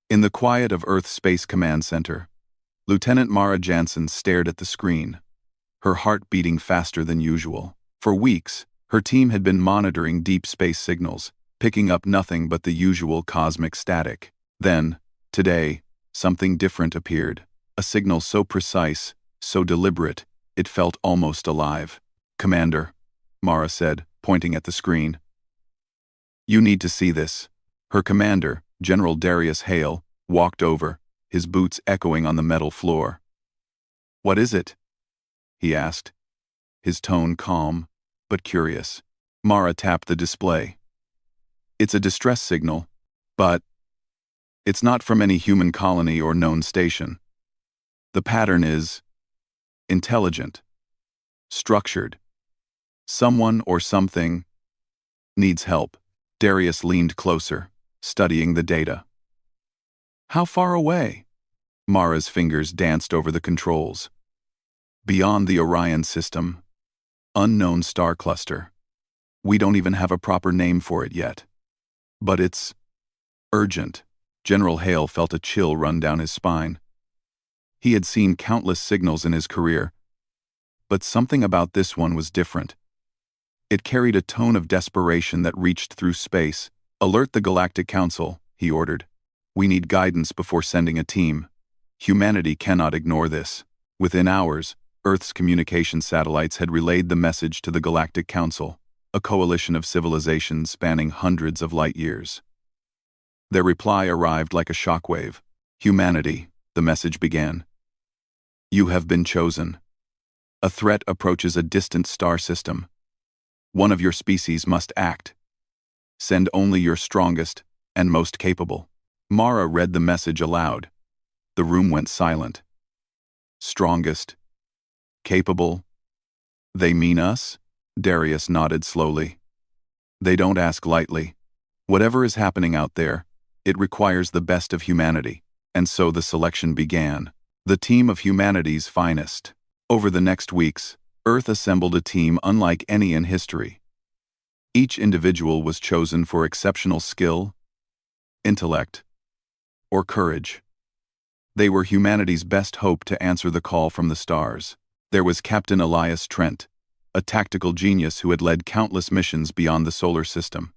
In the quiet of Earth Space Command Center, Lieutenant Mara Jansen stared at the screen, her heart beating faster than usual. For weeks, her team had been monitoring deep space signals, picking up nothing but the usual cosmic static. Then, today, something different appeared. A signal so precise, so deliberate, it felt almost alive. "Commander," Mara said, pointing at the screen. "You need to see this." Her commander, General Darius Hale, walked over, his boots echoing on the metal floor. "What is it?" he asked, his tone calm, but curious. Mara tapped the display. "It's a distress signal, but it's not from any human colony or known station. The pattern is intelligent, structured. Someone or something needs help." Darius leaned closer, studying the data. "How far away?" Mara's fingers danced over the controls. "Beyond the Orion system. Unknown star cluster. We don't even have a proper name for it yet. But it's urgent." General Hale felt a chill run down his spine. He had seen countless signals in his career, but something about this one was different. It carried a tone of desperation that reached through space. "Alert the Galactic Council," he ordered. "We need guidance before sending a team. Humanity cannot ignore this." Within hours, Earth's communication satellites had relayed the message to the Galactic Council, a coalition of civilizations spanning hundreds of light years. Their reply arrived like a shockwave. "Humanity," the message began. "You have been chosen. A threat approaches a distant star system. One of your species must act. Send only your strongest and most capable." Mara read the message aloud. The room went silent. "Strongest? Capable? They mean us?" Darius nodded slowly. "They don't ask lightly. Whatever is happening out there, it requires the best of humanity." And so the selection began. The team of humanity's finest. Over the next weeks, Earth assembled a team unlike any in history. Each individual was chosen for exceptional skill, intellect, or courage. They were humanity's best hope to answer the call from the stars. There was Captain Elias Trent, a tactical genius who had led countless missions beyond the solar system.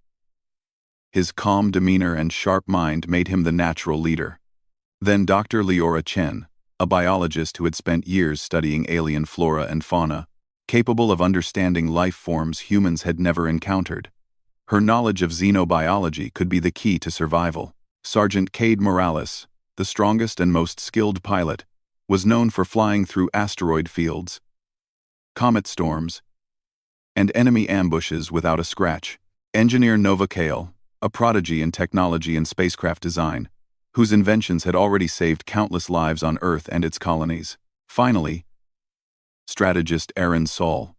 His calm demeanor and sharp mind made him the natural leader. Then Dr. Leora Chen, a biologist who had spent years studying alien flora and fauna, capable of understanding life forms humans had never encountered. Her knowledge of xenobiology could be the key to survival. Sergeant Cade Morales, the strongest and most skilled pilot, was known for flying through asteroid fields, comet storms, and enemy ambushes without a scratch. Engineer Nova Kale, a prodigy in technology and spacecraft design, whose inventions had already saved countless lives on Earth and its colonies. Finally, strategist Aaron Saul,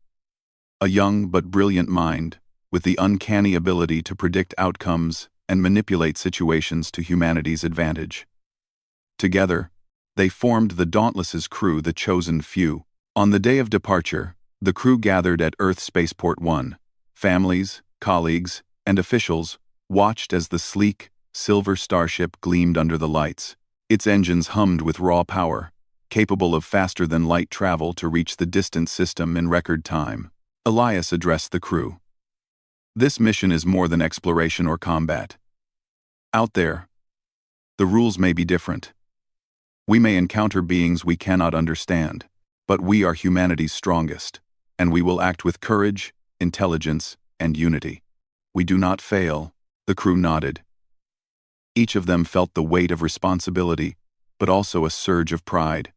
a young but brilliant mind, with the uncanny ability to predict outcomes and manipulate situations to humanity's advantage. Together, they formed the Dauntless's crew, the chosen few. On the day of departure, the crew gathered at Earth Spaceport 1. Families, colleagues, and officials watched as the sleek, silver starship gleamed under the lights. Its engines hummed with raw power, capable of faster-than-light travel to reach the distant system in record time. Elias addressed the crew. "This mission is more than exploration or combat. Out there, the rules may be different. We may encounter beings we cannot understand, but we are humanity's strongest, and we will act with courage, intelligence, and unity. We do not fail." The crew nodded. Each of them felt the weight of responsibility, but also a surge of pride.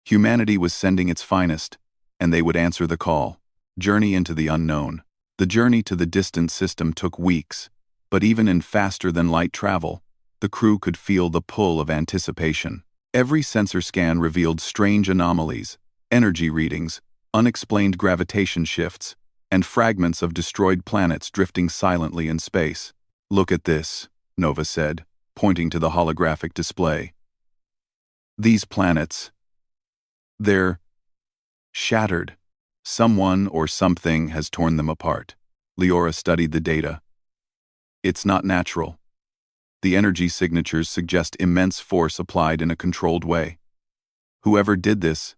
Humanity was sending its finest, and they would answer the call. Journey into the unknown. The journey to the distant system took weeks, but even in faster-than-light travel, the crew could feel the pull of anticipation. Every sensor scan revealed strange anomalies, energy readings, unexplained gravitation shifts, and fragments of destroyed planets drifting silently in space. "Look at this," Nova said, pointing to the holographic display. "These planets, they're shattered. Someone or something has torn them apart." Leora studied the data. "It's not natural. The energy signatures suggest immense force applied in a controlled way. Whoever did this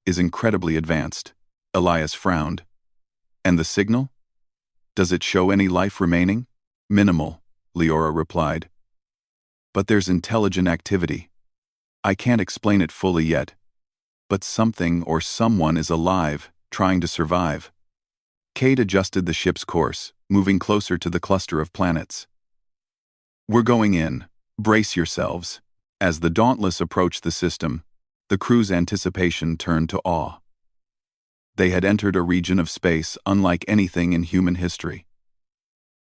is incredibly advanced. Elias frowned. And the signal? Does it show any life remaining? Minimal, Leora replied. But there's intelligent activity. I can't explain it fully yet. But something or someone is alive, trying to survive. Cade adjusted the ship's course, moving closer to the cluster of planets. We're going in. Brace yourselves. As the Dauntless approached the system, the crew's anticipation turned to awe. They had entered a region of space unlike anything in human history.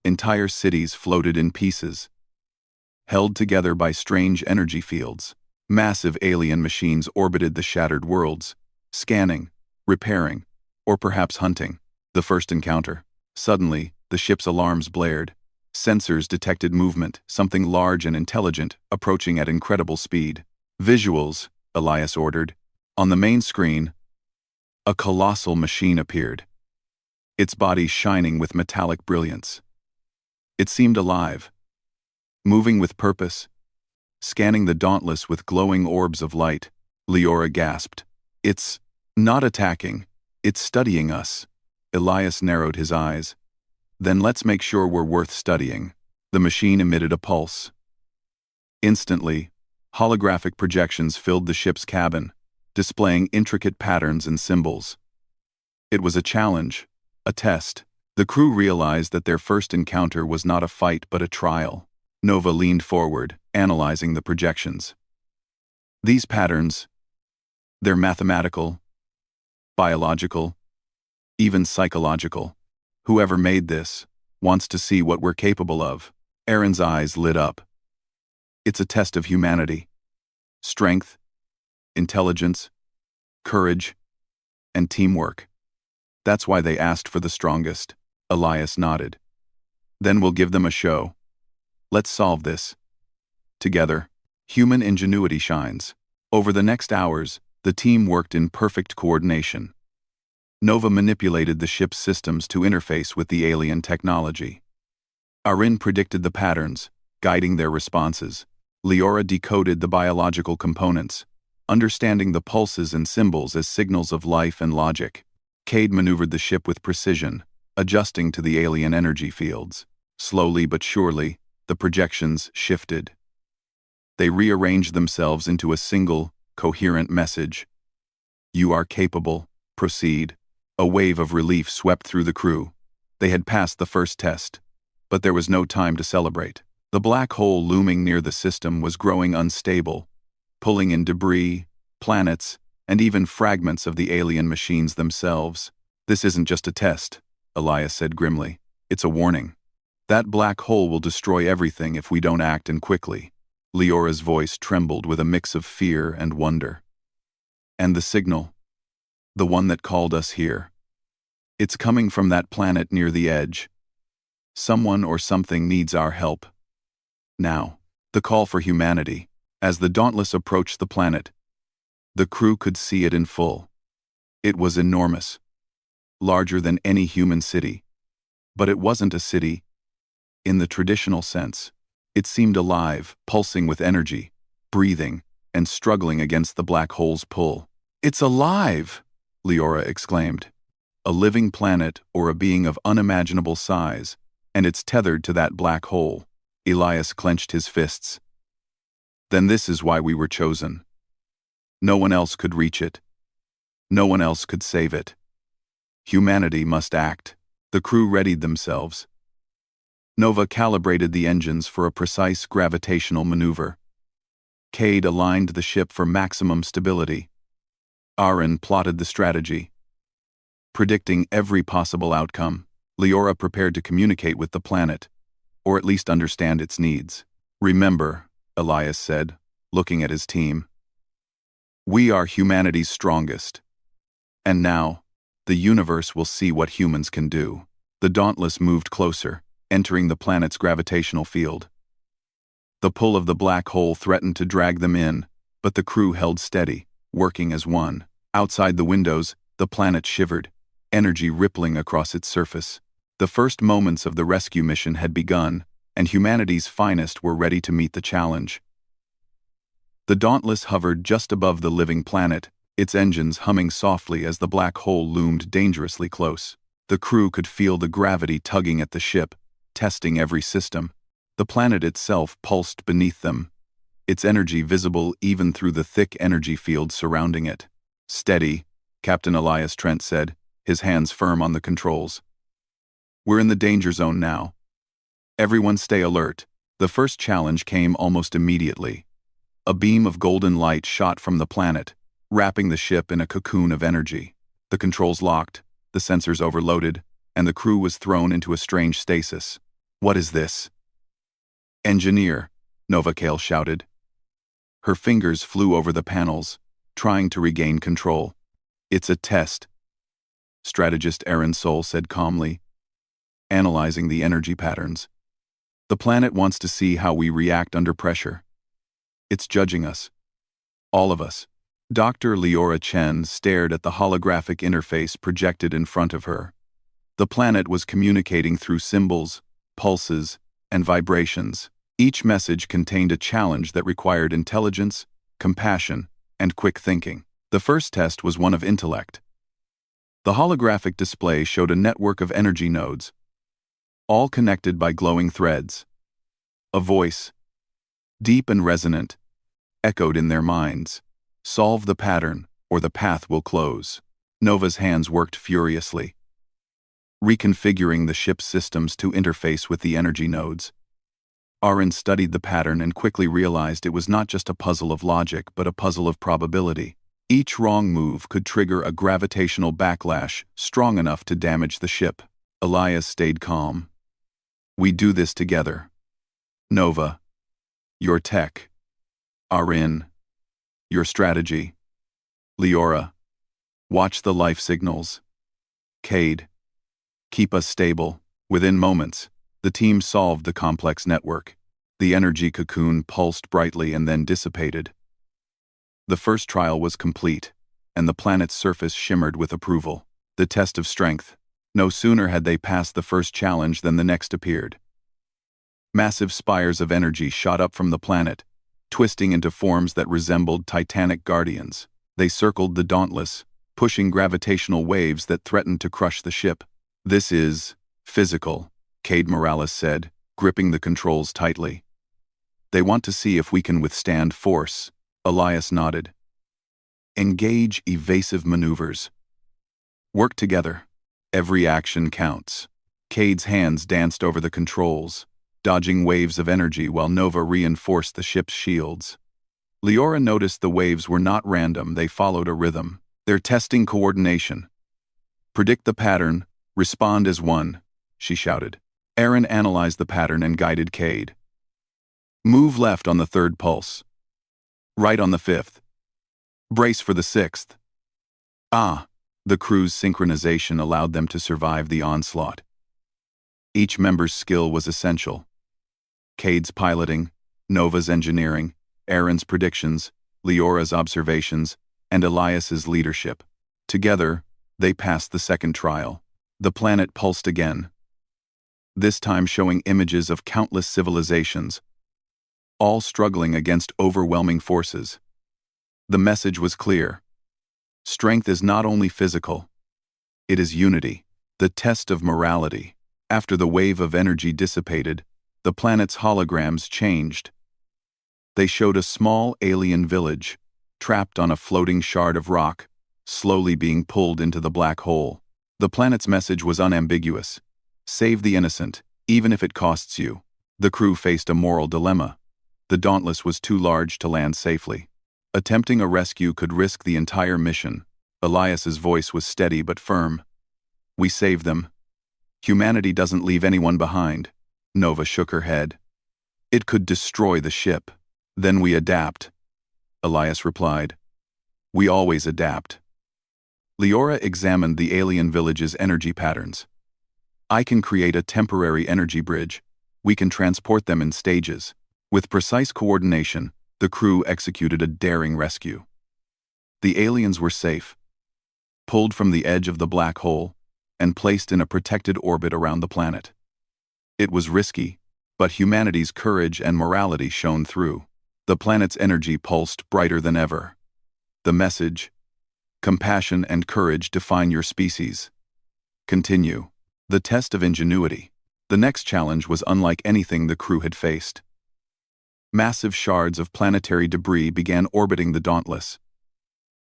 Entire cities floated in pieces, held together by strange energy fields. Massive alien machines orbited the shattered worlds, scanning, repairing, or perhaps hunting. The first encounter. Suddenly, the ship's alarms blared. Sensors detected movement, something large and intelligent, approaching at incredible speed. Visuals, Elias ordered. On the main screen, a colossal machine appeared, its body shining with metallic brilliance. It seemed alive, moving with purpose, scanning the Dauntless with glowing orbs of light. Leora gasped. It's not attacking, it's studying us. Elias narrowed his eyes. Then let's make sure we're worth studying. The machine emitted a pulse. Instantly, holographic projections filled the ship's cabin, displaying intricate patterns and symbols. It was a challenge, a test. The crew realized that their first encounter was not a fight but a trial. Nova leaned forward, analyzing the projections. These patterns, they're mathematical, biological, even psychological. Whoever made this wants to see what we're capable of. Aaron's eyes lit up. It's a test of humanity. Strength, intelligence, courage, and teamwork. That's why they asked for the strongest. Elias nodded. Then we'll give them a show. Let's solve this. Together, human ingenuity shines. Over the next hours, the team worked in perfect coordination. Nova manipulated the ship's systems to interface with the alien technology. Arin predicted the patterns, guiding their responses. Leora decoded the biological components, understanding the pulses and symbols as signals of life and logic. Cade maneuvered the ship with precision, adjusting to the alien energy fields. Slowly but surely, the projections shifted. They rearranged themselves into a single, coherent message. You are capable. Proceed. A wave of relief swept through the crew. They had passed the first test, but there was no time to celebrate. The black hole looming near the system was growing unstable, pulling in debris, planets, and even fragments of the alien machines themselves. This isn't just a test, Elias said grimly. It's a warning. That black hole will destroy everything if we don't act and quickly. Leora's voice trembled with a mix of fear and wonder. And the signal, the one that called us here. It's coming from that planet near the edge. Someone or something needs our help. Now, the call for humanity. As the Dauntless approached the planet, the crew could see it in full. It was enormous, larger than any human city. But it wasn't a city in the traditional sense. It seemed alive, pulsing with energy, breathing, and struggling against the black hole's pull. It's alive! Leora exclaimed. A living planet or a being of unimaginable size, and it's tethered to that black hole. Elias clenched his fists. Then this is why we were chosen. No one else could reach it. No one else could save it. Humanity must act. The crew readied themselves. Nova calibrated the engines for a precise gravitational maneuver. Cade aligned the ship for maximum stability. Arin plotted the strategy, predicting every possible outcome. Leora prepared to communicate with the planet, or at least understand its needs. Remember, Elias said, looking at his team. We are humanity's strongest. And now, the universe will see what humans can do. The Dauntless moved closer, entering the planet's gravitational field. The pull of the black hole threatened to drag them in, but the crew held steady, working as one. Outside the windows, the planet shivered, energy rippling across its surface. The first moments of the rescue mission had begun, and humanity's finest were ready to meet the challenge. The Dauntless hovered just above the living planet, its engines humming softly as the black hole loomed dangerously close. The crew could feel the gravity tugging at the ship, testing every system. The planet itself pulsed beneath them, its energy visible even through the thick energy field surrounding it. "Steady," Captain Elias Trent said, his hands firm on the controls. "We're in the danger zone now. Everyone stay alert." The first challenge came almost immediately. A beam of golden light shot from the planet, wrapping the ship in a cocoon of energy. The controls locked, the sensors overloaded, and the crew was thrown into a strange stasis. "What is this?" "Engineer," Nova Kale shouted. Her fingers flew over the panels, trying to regain control. "It's a test," strategist Aaron Soul said calmly, analyzing the energy patterns. "The planet wants to see how we react under pressure. It's judging us. All of us." Dr. Leora Chen stared at the holographic interface projected in front of her. The planet was communicating through symbols, pulses, and vibrations. Each message contained a challenge that required intelligence, compassion, and quick thinking. The first test was one of intellect. The holographic display showed a network of energy nodes, all connected by glowing threads. A voice, deep and resonant, echoed in their minds. "Solve the pattern, or the path will close." Nova's hands worked furiously, reconfiguring the ship's systems to interface with the energy nodes. Aaron studied the pattern and quickly realized it was not just a puzzle of logic but a puzzle of probability. Each wrong move could trigger a gravitational backlash strong enough to damage the ship. Elias stayed calm. "We do this together. Nova, your tech. Aaron, your strategy. Leora, watch the life signals. Cade, keep us stable." Within moments, the team solved the complex network. The energy cocoon pulsed brightly and then dissipated. The first trial was complete, and the planet's surface shimmered with approval. The test of strength. No sooner had they passed the first challenge than the next appeared. Massive spires of energy shot up from the planet, twisting into forms that resembled titanic guardians. They circled the Dauntless, pushing gravitational waves that threatened to crush the ship. "This is physical," Cade Morales said, gripping the controls tightly. "They want to see if we can withstand force." Elias nodded. "Engage evasive maneuvers. Work together. Every action counts." Cade's hands danced over the controls, dodging waves of energy while Nova reinforced the ship's shields. Leora noticed the waves were not random, they followed a rhythm. "They're testing coordination. Predict the pattern, respond as one," she shouted. Aaron analyzed the pattern and guided Cade. "Move left on the third pulse. Right on the fifth. Brace for the sixth." The crew's synchronization allowed them to survive the onslaught. Each member's skill was essential. Cade's piloting, Nova's engineering, Aaron's predictions, Leora's observations, and Elias's leadership. Together, they passed the second trial. The planet pulsed again, this time showing images of countless civilizations, all struggling against overwhelming forces. The message was clear. Strength is not only physical, it is unity, the test of morality. After the wave of energy dissipated, the planet's holograms changed. They showed a small alien village, trapped on a floating shard of rock, slowly being pulled into the black hole. The planet's message was unambiguous. Save the innocent, even if it costs you. The crew faced a moral dilemma. The Dauntless was too large to land safely. Attempting a rescue could risk the entire mission. Elias's voice was steady but firm. "We save them. Humanity doesn't leave anyone behind." Nova shook her head. "It could destroy the ship. Then we adapt," Elias replied. "We always adapt." Leora examined the alien village's energy patterns. "I can create a temporary energy bridge. We can transport them in stages." With precise coordination, the crew executed a daring rescue. The aliens were safe, pulled from the edge of the black hole, and placed in a protected orbit around the planet. It was risky, But humanity's courage and morality shone through. The planet's energy pulsed brighter than ever. The message: compassion and courage define your species. Continue. The test of ingenuity. The next challenge was unlike anything the crew had faced. Massive shards of planetary debris began orbiting the Dauntless,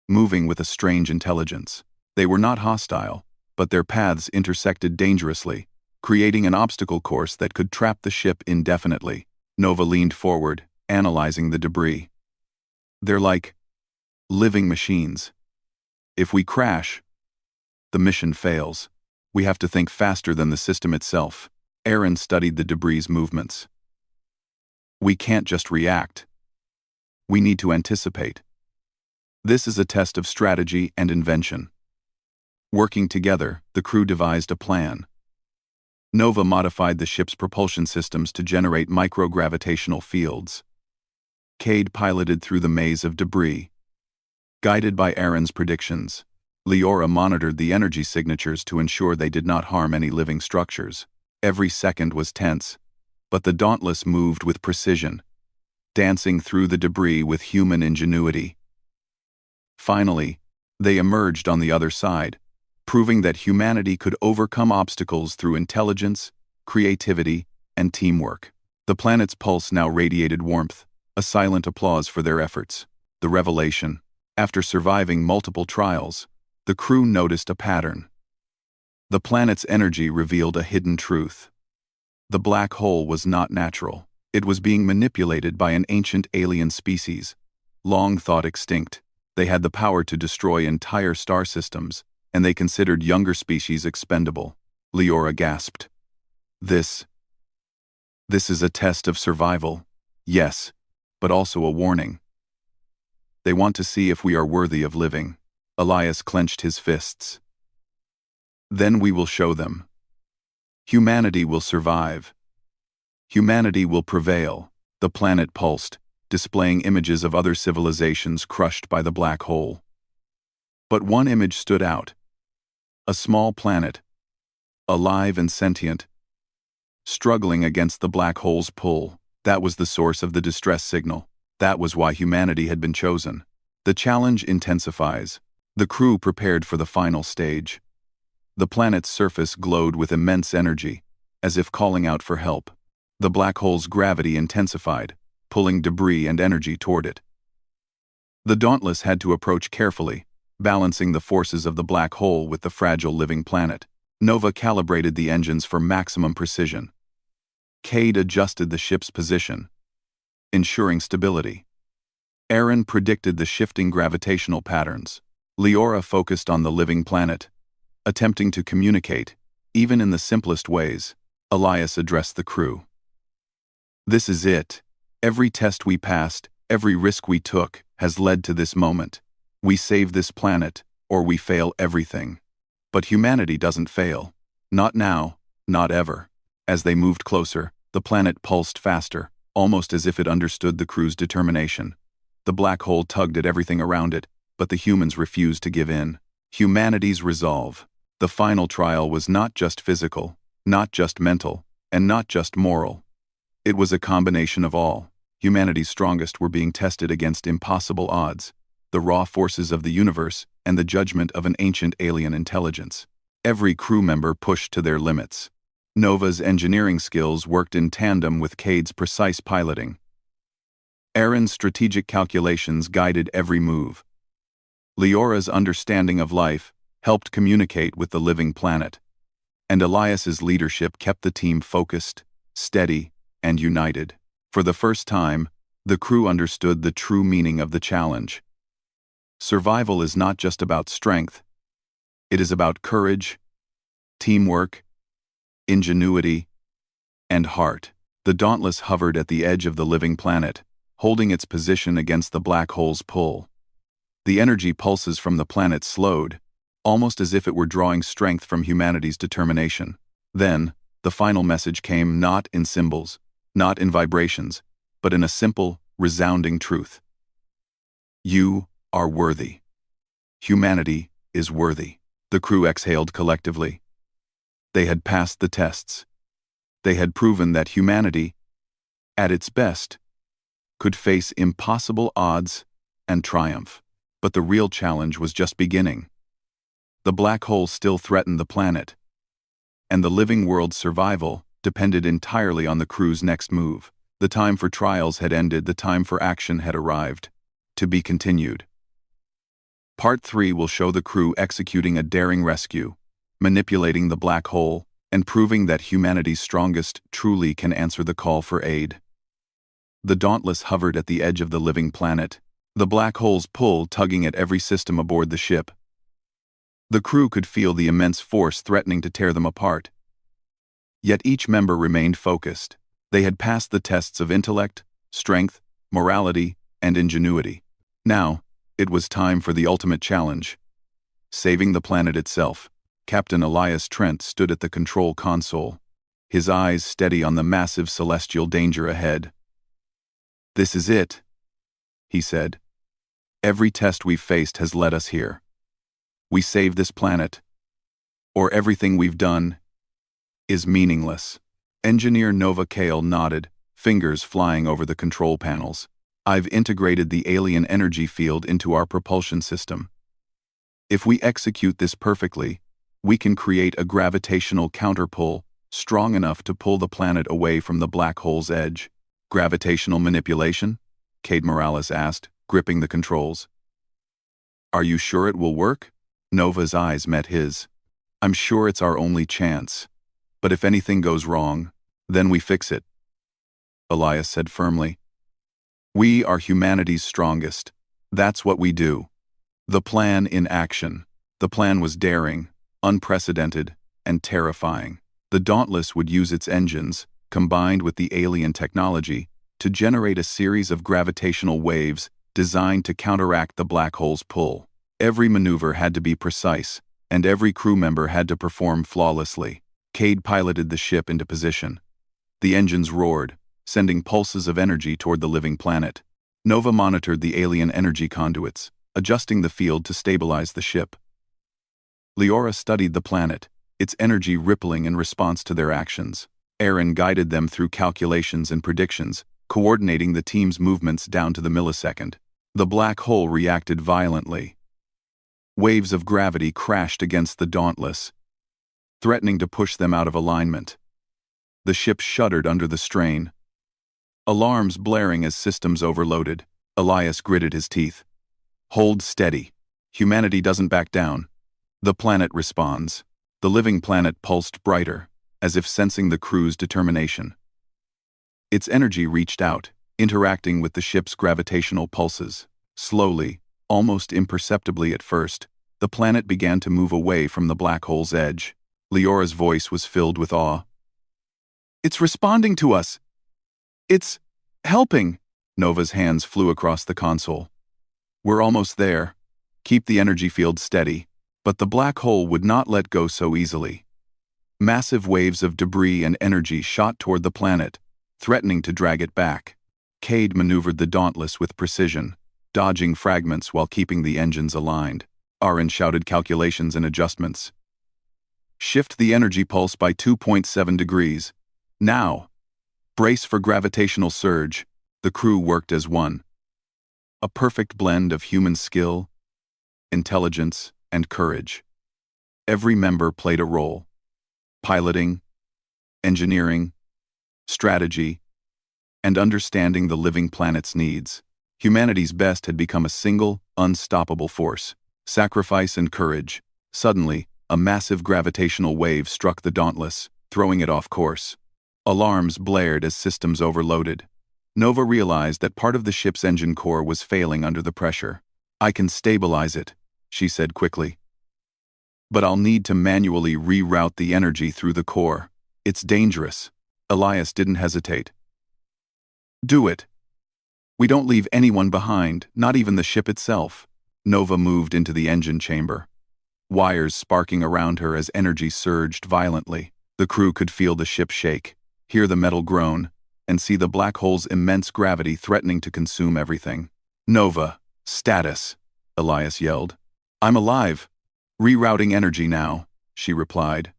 moving with a strange intelligence. They were not hostile, but their paths intersected dangerously, creating an obstacle course that could trap the ship indefinitely. Nova leaned forward, analyzing the debris. They're like living machines. If we crash, the mission fails. We have to think faster than the system itself. Aaron studied the debris's movements. We can't just react. We need to anticipate. This is a test of strategy and invention. Working together, the crew devised a plan. Nova modified the ship's propulsion systems to generate microgravitational fields. Cade piloted through the maze of debris. Guided by Aaron's predictions, Leora monitored the energy signatures to ensure they did not harm any living structures. Every second was tense, but the Dauntless moved with precision, dancing through the debris with human ingenuity. Finally, they emerged on the other side, proving that humanity could overcome obstacles through intelligence, creativity, and teamwork. The planet's pulse now radiated warmth, a silent applause for their efforts. The revelation. After surviving multiple trials, the crew noticed a pattern. The planet's energy revealed a hidden truth. The black hole was not natural. It was being manipulated by an ancient alien species, long thought extinct. They had the power to destroy entire star systems, and they considered younger species expendable. Leora gasped. This is a test of survival. Yes, but also a warning. They want to see if we are worthy of living. Elias clenched his fists. Then we will show them. Humanity will survive. Humanity will prevail. The planet pulsed, displaying images of other civilizations crushed by the black hole. But one image stood out. A small planet, alive and sentient, struggling against the black hole's pull. That was the source of the distress signal. That was why humanity had been chosen. The challenge intensifies. The crew prepared for the final stage. The planet's surface glowed with immense energy, as if calling out for help. The black hole's gravity intensified, pulling debris and energy toward it. The Dauntless had to approach carefully, balancing the forces of the black hole with the fragile living planet. Nova calibrated the engines for maximum precision. Cade adjusted the ship's position, ensuring stability. Aaron predicted the shifting gravitational patterns. Leora focused on the living planet, attempting to communicate, even in the simplest ways. Elias addressed the crew. This is it. Every test we passed, every risk we took, has led to this moment. We save this planet, or we fail everything. But humanity doesn't fail. Not now, not ever. As they moved closer, the planet pulsed faster, almost as if it understood the crew's determination. The black hole tugged at everything around it, but the humans refused to give in. Humanity's resolve. The final trial was not just physical, not just mental, and not just moral. It was a combination of all. Humanity's strongest were being tested against impossible odds, the raw forces of the universe and the judgment of an ancient alien intelligence. Every crew member pushed to their limits. Nova's engineering skills worked in tandem with Cade's precise piloting. Aaron's strategic calculations guided every move. Leora's understanding of life helped communicate with the living planet. And Elias's leadership kept the team focused, steady, and united. For the first time, the crew understood the true meaning of the challenge. Survival is not just about strength. It is about courage, teamwork, ingenuity, and heart. The Dauntless hovered at the edge of the living planet, holding its position against the black hole's pull. The energy pulses from the planet slowed, almost as if it were drawing strength from humanity's determination. Then, the final message came not in symbols, not in vibrations, but in a simple, resounding truth. You are worthy. Humanity is worthy. The crew exhaled collectively. They had passed the tests. They had proven that humanity, at its best, could face impossible odds and triumph. But the real challenge was just beginning. The black hole still threatened the planet, and the living world's survival depended entirely on the crew's next move. The time for trials had ended, the time for action had arrived. To be continued. Part 3 will show the crew executing a daring rescue, manipulating the black hole, and proving that humanity's strongest truly can answer the call for aid. The Dauntless hovered at the edge of the living planet, the black hole's pull tugging at every system aboard the ship. The crew could feel the immense force threatening to tear them apart. Yet each member remained focused. They had passed the tests of intellect, strength, morality, and ingenuity. Now, it was time for the ultimate challenge. Saving the planet itself. Captain Elias Trent stood at the control console, his eyes steady on the massive celestial danger ahead. "This is it," he said. "Every test we've faced has led us here. We save this planet, or everything we've done is meaningless." Engineer Nova Kale nodded, fingers flying over the control panels. "I've integrated the alien energy field into our propulsion system. If we execute this perfectly, we can create a gravitational counterpull strong enough to pull the planet away from the black hole's edge." "Gravitational manipulation?" Cade Morales asked, gripping the controls. "Are you sure it will work?" Nova's eyes met his. "I'm sure it's our only chance. But if anything goes wrong, then we fix it," Elias said firmly. "We are humanity's strongest. That's what we do." The plan in action. The plan was daring, unprecedented, and terrifying. The Dauntless would use its engines, combined with the alien technology, to generate a series of gravitational waves designed to counteract the black hole's pull. Every maneuver had to be precise, and every crew member had to perform flawlessly. Cade piloted the ship into position. The engines roared, sending pulses of energy toward the living planet. Nova monitored the alien energy conduits, adjusting the field to stabilize the ship. Leora studied the planet, its energy rippling in response to their actions. Aaron guided them through calculations and predictions, coordinating the team's movements down to the millisecond. The black hole reacted violently. Waves of gravity crashed against the Dauntless, threatening to push them out of alignment. The ship shuddered under the strain. Alarms blaring as systems overloaded. Elias gritted his teeth. "Hold steady. Humanity doesn't back down. The planet responds." The living planet pulsed brighter, as if sensing the crew's determination. Its energy reached out, interacting with the ship's gravitational pulses. Slowly, almost imperceptibly at first, the planet began to move away from the black hole's edge. Leora's voice was filled with awe. "It's responding to us. It's helping." Nova's hands flew across the console. "We're almost there. Keep the energy field steady." But the black hole would not let go so easily. Massive waves of debris and energy shot toward the planet, threatening to drag it back. Cade maneuvered the Dauntless with precision, dodging fragments while keeping the engines aligned. Aaron shouted calculations and adjustments. "Shift the energy pulse by 2.7 degrees. Now! Brace for gravitational surge." The crew worked as one. A perfect blend of human skill, intelligence, and courage. Every member played a role. Piloting, engineering, strategy, and understanding the living planet's needs. Humanity's best had become a single, unstoppable force. Sacrifice and courage. Suddenly, a massive gravitational wave struck the Dauntless, throwing it off course. Alarms blared as systems overloaded. Nova realized that part of the ship's engine core was failing under the pressure. "I can stabilize it," she said quickly. "But I'll need to manually reroute the energy through the core. It's dangerous." Elias didn't hesitate. "Do it. We don't leave anyone behind, not even the ship itself." Nova moved into the engine chamber, wires sparking around her as energy surged violently. The crew could feel the ship shake, hear the metal groan, and see the black hole's immense gravity threatening to consume everything. "Nova, status," Elias yelled. "I'm alive. Rerouting energy now," she replied.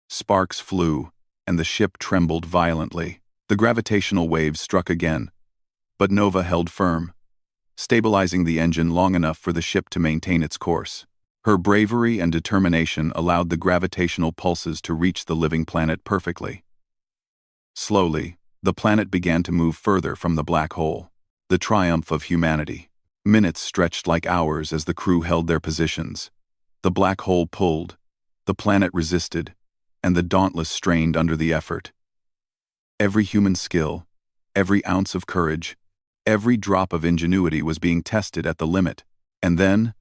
Sparks flew, and the ship trembled violently. The gravitational waves struck again, but Nova held firm, stabilizing the engine long enough for the ship to maintain its course. Her bravery and determination allowed the gravitational pulses to reach the living planet perfectly. Slowly, the planet began to move further from the black hole. The triumph of humanity. Minutes stretched like hours as the crew held their positions. The black hole pulled, the planet resisted, and the Dauntless strained under the effort. Every human skill, every ounce of courage, every drop of ingenuity was being tested at the limit. And then,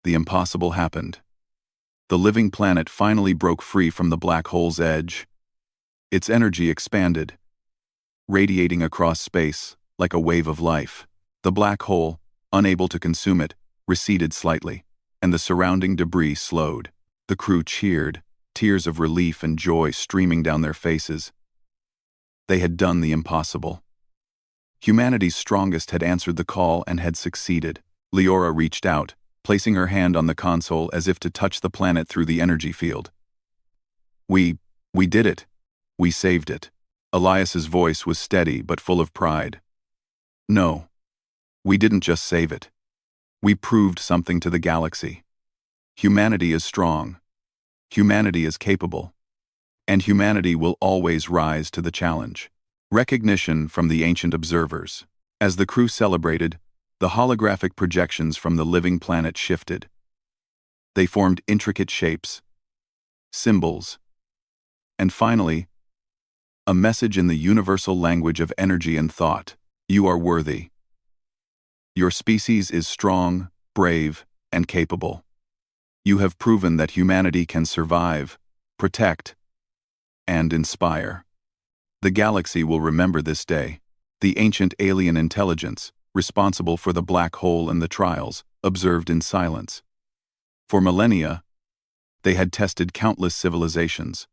the impossible happened. The living planet finally broke free from the black hole's edge. Its energy expanded, radiating across space like a wave of life. The black hole, unable to consume it, receded slightly, and the surrounding debris slowed. The crew cheered, tears of relief and joy streaming down their faces. They had done the impossible. Humanity's strongest had answered the call and had succeeded. Leora reached out, placing her hand on the console as if to touch the planet through the energy field. We did it. We saved it. Elias's voice was steady but full of pride. No, we didn't just save it. We proved something to the galaxy. Humanity is strong. Humanity is capable. And humanity will always rise to the challenge. Recognition from the ancient observers. As the crew celebrated, the holographic projections from the living planet shifted. They formed intricate shapes, symbols, and finally, a message in the universal language of energy and thought. You are worthy. Your species is strong, brave, and capable. You have proven that humanity can survive, protect, and inspire. The galaxy will remember this day. The ancient alien intelligence, responsible for the black hole and the trials, observed in silence. For millennia, they had tested countless civilizations.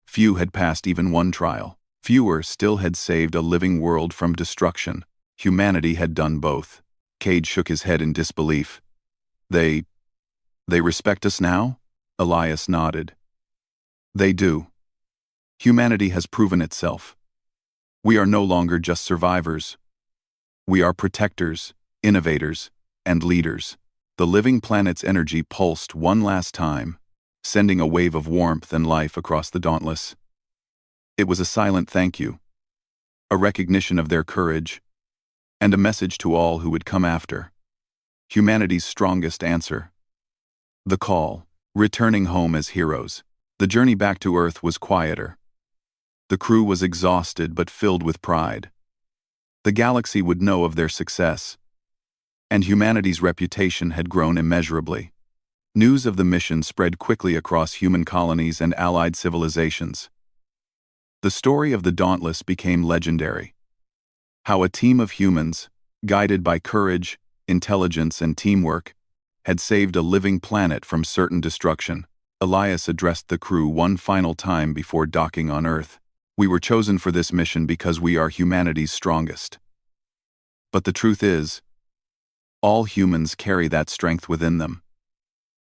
Few had passed even one trial. Fewer still had saved a living world from destruction. Humanity had done both. Cade shook his head in disbelief. They respect us now? Elias nodded. They do. Humanity has proven itself. We are no longer just survivors. We are protectors, innovators, and leaders. The living planet's energy pulsed one last time, sending a wave of warmth and life across the Dauntless. It was a silent thank you, a recognition of their courage, and a message to all who would come after. Humanity's strongest answer. The call, returning home as heroes. The journey back to Earth was quieter. The crew was exhausted but filled with pride. The galaxy would know of their success, and humanity's reputation had grown immeasurably. News of the mission spread quickly across human colonies and allied civilizations. The story of the Dauntless became legendary. How a team of humans, guided by courage, intelligence, and teamwork, had saved a living planet from certain destruction. Elias addressed the crew one final time before docking on Earth. We were chosen for this mission because we are humanity's strongest. But the truth is, all humans carry that strength within them.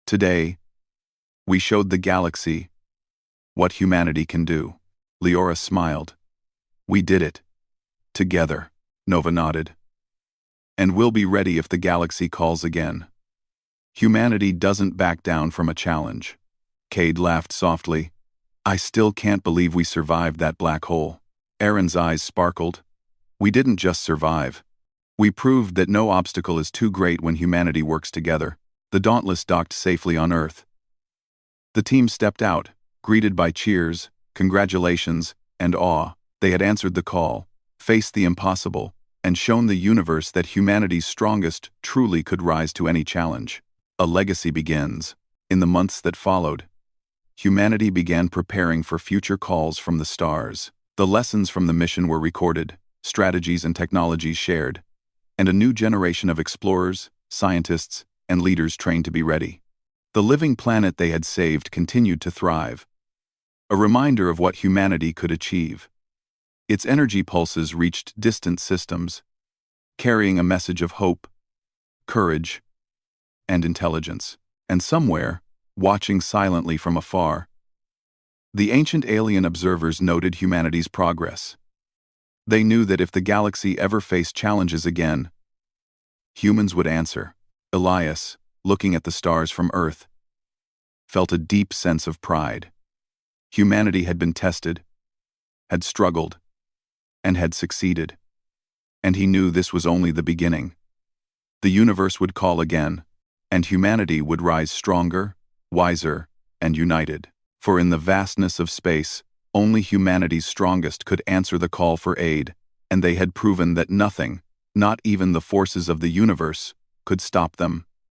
Today, we showed the galaxy what humanity can do. Leora smiled. We did it. Together, Nova nodded. And we'll be ready if the galaxy calls again. Humanity doesn't back down from a challenge. Cade laughed softly. I still can't believe we survived that black hole. Aaron's eyes sparkled. We didn't just survive. We proved that no obstacle is too great when humanity works together. The Dauntless docked safely on Earth. The team stepped out, greeted by cheers, congratulations, and awe. They had answered the call, faced the impossible, and shown the universe that humanity's strongest truly could rise to any challenge. A legacy begins. In the months that followed, humanity began preparing for future calls from the stars. The lessons from the mission were recorded, strategies and technologies shared, and a new generation of explorers, scientists, and leaders trained to be ready. The living planet they had saved continued to thrive, a reminder of what humanity could achieve. Its energy pulses reached distant systems, carrying a message of hope, courage, and intelligence. And somewhere, watching silently from afar, the ancient alien observers noted humanity's progress. They knew that if the galaxy ever faced challenges again, humans would answer. Elias, looking at the stars from Earth, felt a deep sense of pride. Humanity had been tested, had struggled, and had succeeded. And he knew this was only the beginning. The universe would call again, and humanity would rise stronger, wiser, and united. For in the vastness of space, only humanity's strongest could answer the call for aid, and they had proven that nothing, not even the forces of the universe, could stop them.